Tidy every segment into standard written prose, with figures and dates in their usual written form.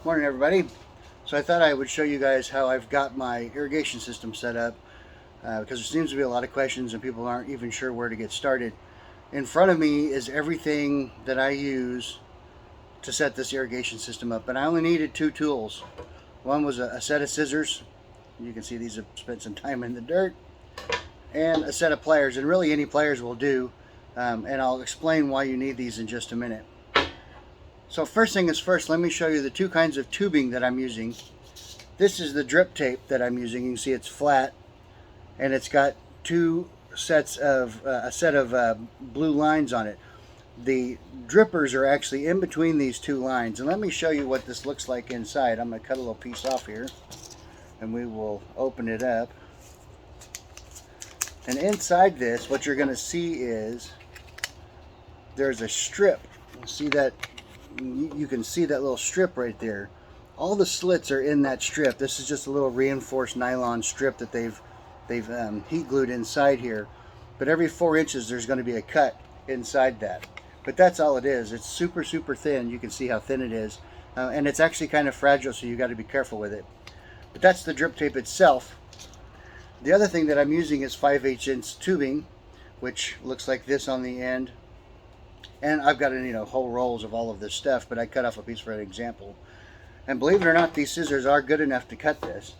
Morning everybody. So I thought I would show you guys how I've got my irrigation system set up because there seems to be a lot of questions and people aren't even sure where to get started. In front of me is everything that I use to set this irrigation system up, and I only needed two tools. One was a set of scissors. You can see these have spent some time in the dirt, and a set of pliers, and really any pliers will do, and I'll explain why you need these in just a minute. So first thing is first, let me show you the two kinds of tubing that I'm using. This is the drip tape that I'm using. You can see it's flat, and it's got two sets of a set of blue lines on it. The drippers are actually in between these two lines, and let me show you what this looks like inside. I'm going to cut a little piece off here, and we will open it up. And inside this, what you're going to see is there's a strip. See that? You can see that little strip right there. All the slits are in that strip. This is just a little reinforced nylon strip that they've heat glued inside here. But every 4 inches there's going to be a cut inside that. But that's all it is. It's super thin. You can see how thin it is, and it's actually kind of fragile, so you got to be careful with it. But that's the drip tape itself. The other thing that I'm using is 5/8 inch tubing, which looks like this on the end. And I've got whole rolls of all of this stuff, but I cut off a piece for an example. And believe it or not, these scissors are good enough to cut this.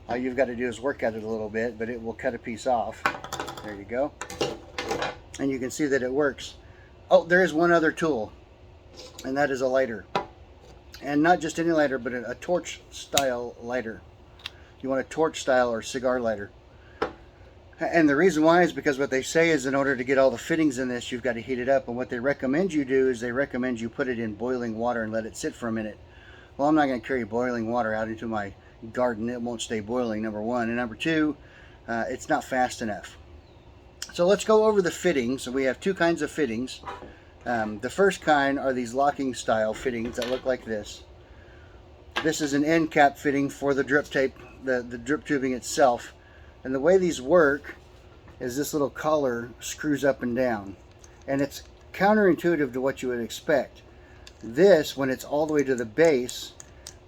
All you've got to do is work at it a little bit, but it will cut a piece off. There you go. And you can see that it works. Oh, there is one other tool, and that is a lighter. And not just any lighter, but a torch style lighter. You want a torch style or cigar lighter. And the reason why is because what they say is in order to get all the fittings in this, you've got to heat it up. And what they recommend you do is they recommend you put it in boiling water and let it sit for a minute. Well, I'm not going to carry boiling water out into my garden. It won't stay boiling, number one. And number two, it's not fast enough. So let's go over the fittings. So we have two kinds of fittings. The first kind are these locking style fittings that look like this. This is an end cap fitting for the drip tape, the drip tubing itself. And the way these work is this little collar screws up and down. And it's counterintuitive to what you would expect. This, when it's all the way to the base,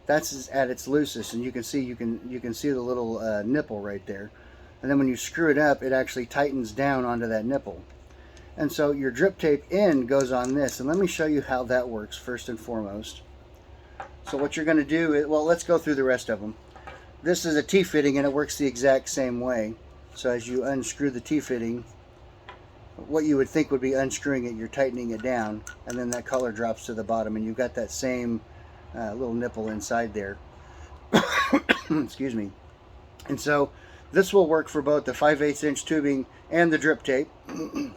that's at its loosest, and you can see the little nipple right there. And then when you screw it up, it actually tightens down onto that nipple. And so your drip tape end goes on this. And let me show you how that works first and foremost. So what you're going to do is, well, let's go through the rest of them. This is a T-fitting, and it works the exact same way. So as you unscrew the T-fitting, what you would think would be unscrewing it, you're tightening it down, and then that collar drops to the bottom, and you've got that same little nipple inside there. Excuse me. And so this will work for both the 5/8 inch tubing and the drip tape. And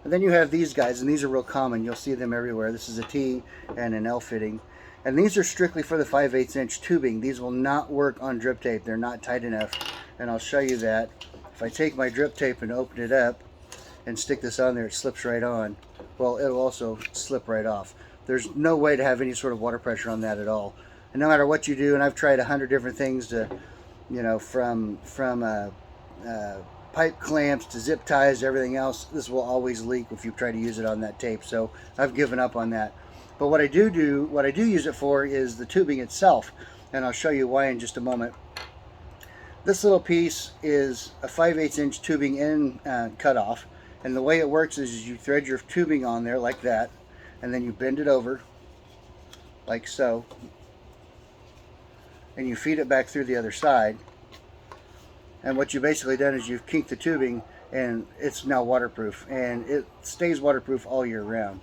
then you have these guys, and these are real common. You'll see them everywhere. This is a T and an L fitting. And these are strictly for the 5/8 inch tubing. These will not work on drip tape. They're not tight enough. And I'll show you that. If I take my drip tape and open it up and stick this on there, it slips right on. Well, it'll also slip right off. There's no way to have any sort of water pressure on that at all. And no matter what you do, and I've tried 100 different things to, from pipe clamps to zip ties, everything else, this will always leak if you try to use it on that tape. So I've given up on that. But what I do use it for is the tubing itself, and I'll show you why in just a moment. This little piece is a 5/8 inch tubing end cutoff, and the way it works is you thread your tubing on there like that, and then you bend it over like so, and you feed it back through the other side. And what you've basically done is you've kinked the tubing, and it's now waterproof, and it stays waterproof all year round.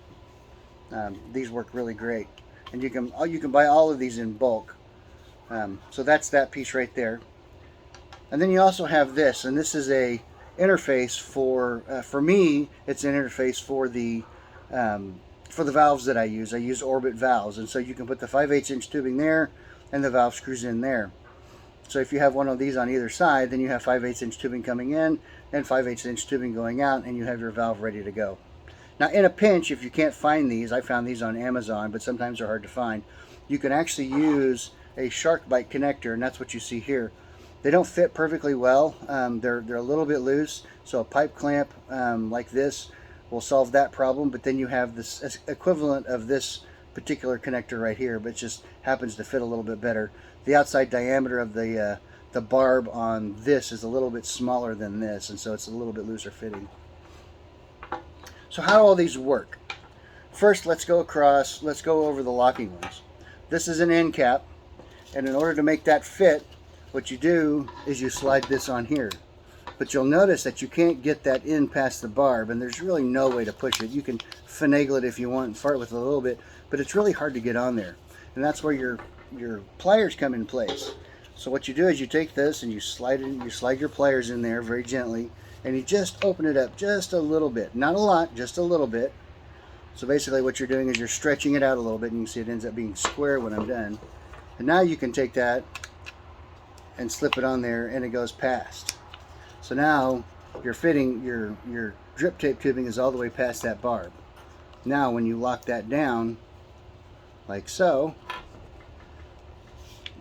These work really great, and you can buy all of these in bulk. So that's that piece right there. And then you also have this, and this is a interface for me. It's an interface for the valves that I use. I use orbit valves, and so you can put the 5/8 inch tubing there, and the valve screws in there. So if you have one of these on either side, then you have 5/8 inch tubing coming in and 5/8 inch tubing going out, and you have your valve ready to go. Now in a pinch, if you can't find these, I found these on Amazon, but sometimes they're hard to find, you can actually use a shark bite connector, and that's what you see here. They don't fit perfectly well. They're a little bit loose, so a pipe clamp like this will solve that problem. But then you have this equivalent of this particular connector right here, but it just happens to fit a little bit better. The outside diameter of the barb on this is a little bit smaller than this, and so it's a little bit looser fitting. So how do all these work? First, let's go over the locking ones. This is an end cap, and in order to make that fit, what you do is you slide this on here. But you'll notice that you can't get that in past the barb, and there's really no way to push it. You can finagle it if you want and fart with it a little bit, but it's really hard to get on there. And that's where your pliers come in place. So what you do is you take this and you slide your pliers in there very gently, and you just open it up just a little bit. Not a lot, just a little bit. So basically what you're doing is you're stretching it out a little bit, and you can see it ends up being square when I'm done. And now you can take that and slip it on there, and it goes past. So now your drip tape tubing is all the way past that barb. Now when you lock that down, like so,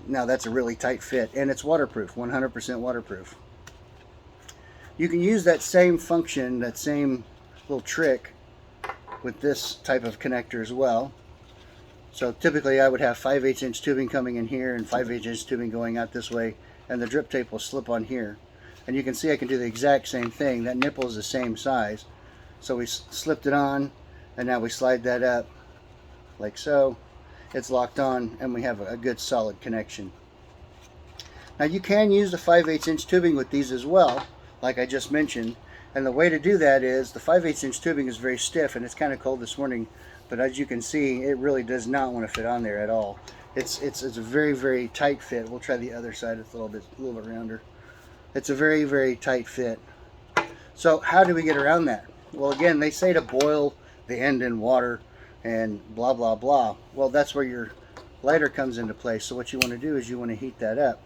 now that's a really tight fit, and it's waterproof, 100% waterproof. You can use that same function, that same little trick, with this type of connector as well. So typically I would have 5/8 inch tubing coming in here and 5/8 inch tubing going out this way, and the drip tape will slip on here. And you can see I can do the exact same thing. That nipple is the same size. So we slipped it on, and now we slide that up like so. It's locked on, and we have a good solid connection. Now you can use the 5/8 inch tubing with these as well, like I just mentioned. And the way to do that is the 5/8 inch tubing is very stiff, and it's kind of cold this morning, but as you can see, it really does not want to fit on there at all. It's a very, very tight fit. We'll try the other side. It's a little bit rounder. It's a very, very tight fit. So how do we get around that? Well, again, they say to boil the end in water and blah, blah, blah. Well, that's where your lighter comes into play. So what you want to do is you want to heat that up.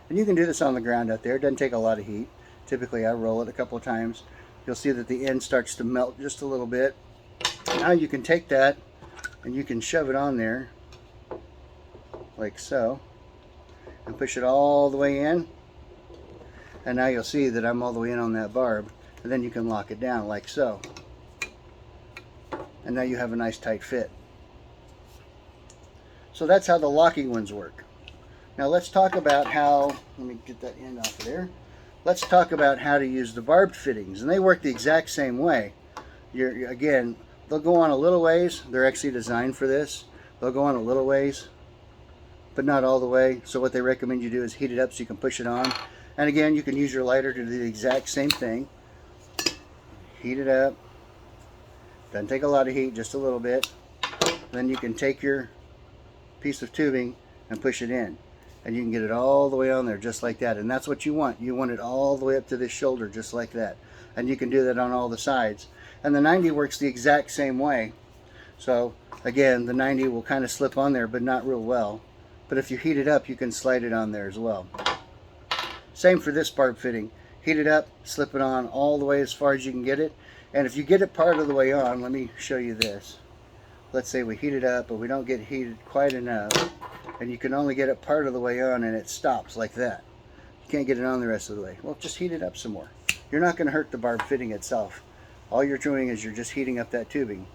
And you can do this on the ground out there. It doesn't take a lot of heat. Typically, I roll it a couple of times. You'll see that the end starts to melt just a little bit. Now you can take that and you can shove it on there like so and push it all the way in. And now you'll see that I'm all the way in on that barb. And then you can lock it down like so. And now you have a nice tight fit. So that's how the locking ones work. Now let's talk about how, let me get that end off of there. Let's talk about how to use the barbed fittings. And they work the exact same way. Again, they'll go on a little ways. They're actually designed for this. They'll go on a little ways, but not all the way. So what they recommend you do is heat it up so you can push it on. And again, you can use your lighter to do the exact same thing. Heat it up. Doesn't take a lot of heat, just a little bit. Then you can take your piece of tubing and push it in. And you can get it all the way on there just like that. And that's what you want. You want it all the way up to this shoulder just like that. And you can do that on all the sides. And the 90 works the exact same way. So again, the 90 will kind of slip on there, but not real well. But if you heat it up, you can slide it on there as well. Same for this barb fitting. Heat it up, slip it on all the way as far as you can get it. And if you get it part of the way on, let me show you this. Let's say we heat it up, but we don't get heated quite enough. And you can only get it part of the way on, and it stops like that. You can't get it on the rest of the way. Well, just heat it up some more. You're not going to hurt the barb fitting itself. All you're doing is you're just heating up that tubing.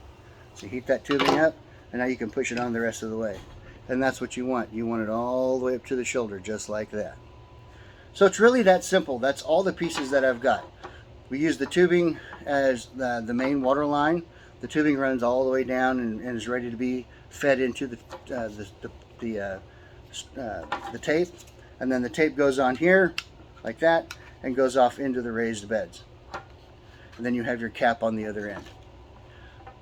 So heat that tubing up, and now you can push it on the rest of the way. And that's what you want. You want it all the way up to the shoulder, just like that. So it's really that simple. That's all the pieces that I've got. We use the tubing as the main water line. The tubing runs all the way down and is ready to be fed into the tape. And then the tape goes on here, like that, and goes off into the raised beds. And then you have your cap on the other end.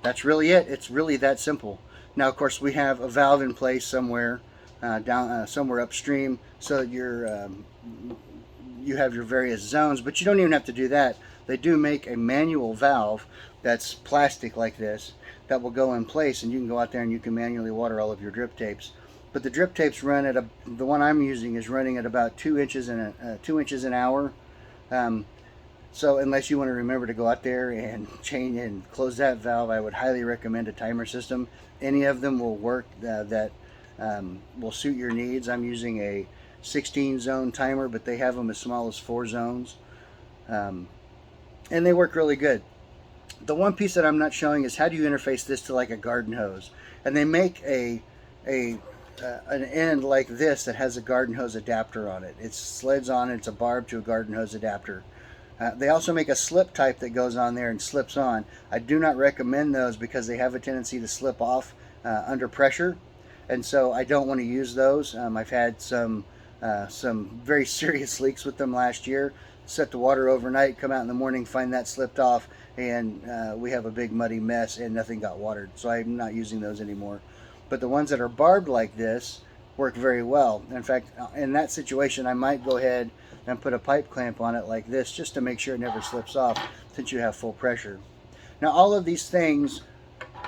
That's really it. It's really that simple. Now, of course, we have a valve in place somewhere somewhere upstream, so that you have your various zones. But you don't even have to do that. They do make a manual valve that's plastic like this that will go in place, and you can go out there and you can manually water all of your drip tapes. But the drip tapes run at the one I'm using is running at about 2 inches an hour. So unless you want to remember to go out there and change and close that valve, I would highly recommend a timer system. Any of them will work that will suit your needs. I'm using a 16 zone timer, but they have them as small as 4 zones. And they work really good. The one piece that I'm not showing is how do you interface this to like a garden hose. And they make an end like this that has a garden hose adapter on it. It slides on, it's a barb to a garden hose adapter. They also make a slip type that goes on there and slips on. I do not recommend those because they have a tendency to slip off under pressure, and so I don't want to use those. I've had some very serious leaks with them last year. Set the water overnight, come out in the morning, find that slipped off, and we have a big muddy mess and nothing got watered. So I'm not using those anymore. But the ones that are barbed like this work very well. In fact, in that situation, I might go ahead and put a pipe clamp on it like this just to make sure it never slips off since you have full pressure. Now all of these things,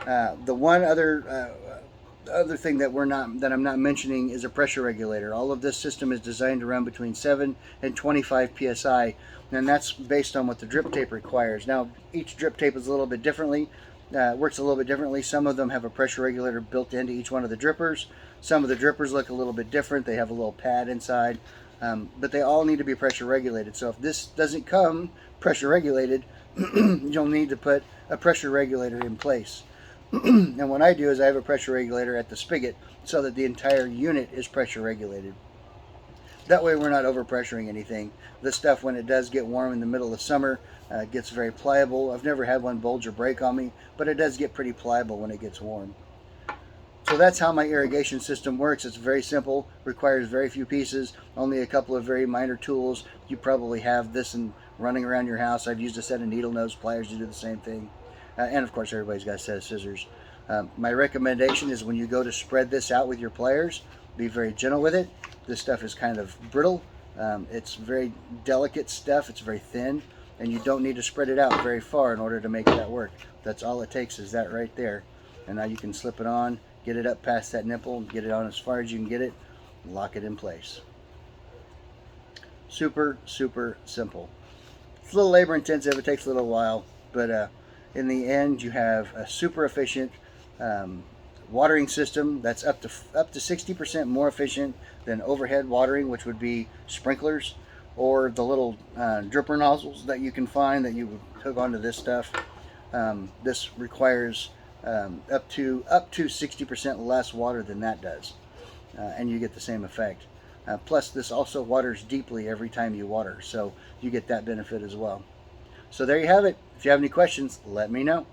the one other thing that I'm not mentioning is a pressure regulator. All of this system is designed to run between 7 and 25 psi, and that's based on what the drip tape requires. Now each drip tape is a little bit differently, works a little bit differently. Some of them have a pressure regulator built into each one of the drippers. Some of the drippers look a little bit different. They have a little pad inside, but they all need to be pressure regulated. So if this doesn't come pressure regulated, you'll need to put a pressure regulator in place. And what I do is I have a pressure regulator at the spigot so that the entire unit is pressure regulated. That way we're not overpressuring anything. This stuff, when it does get warm in the middle of summer, gets very pliable. I've never had one bulge or break on me, but it does get pretty pliable when it gets warm. So that's how my irrigation system works. It's very simple, requires very few pieces, only a couple of very minor tools. You probably have this in running around your house. I've used a set of needle nose pliers to do the same thing. And of course everybody's got a set of scissors. My recommendation is when you go to spread this out with your pliers, be very gentle with it. This stuff is kind of brittle. It's very delicate stuff. It's very thin, and you don't need to spread it out very far in order to make that work. That's all it takes, is that right there. And now you can slip it on, get it up past that nipple, get it on as far as you can get it, and lock it in place. Super, super simple. It's a little labor intensive. It takes a little while, but in the end, you have a super efficient watering system that's up to 60% more efficient than overhead watering, which would be sprinklers or the little dripper nozzles that you can find that you would hook onto this stuff. This requires up to 60% less water than that does, and you get the same effect. Plus, this also waters deeply every time you water, so you get that benefit as well. So there you have it. If you have any questions, let me know.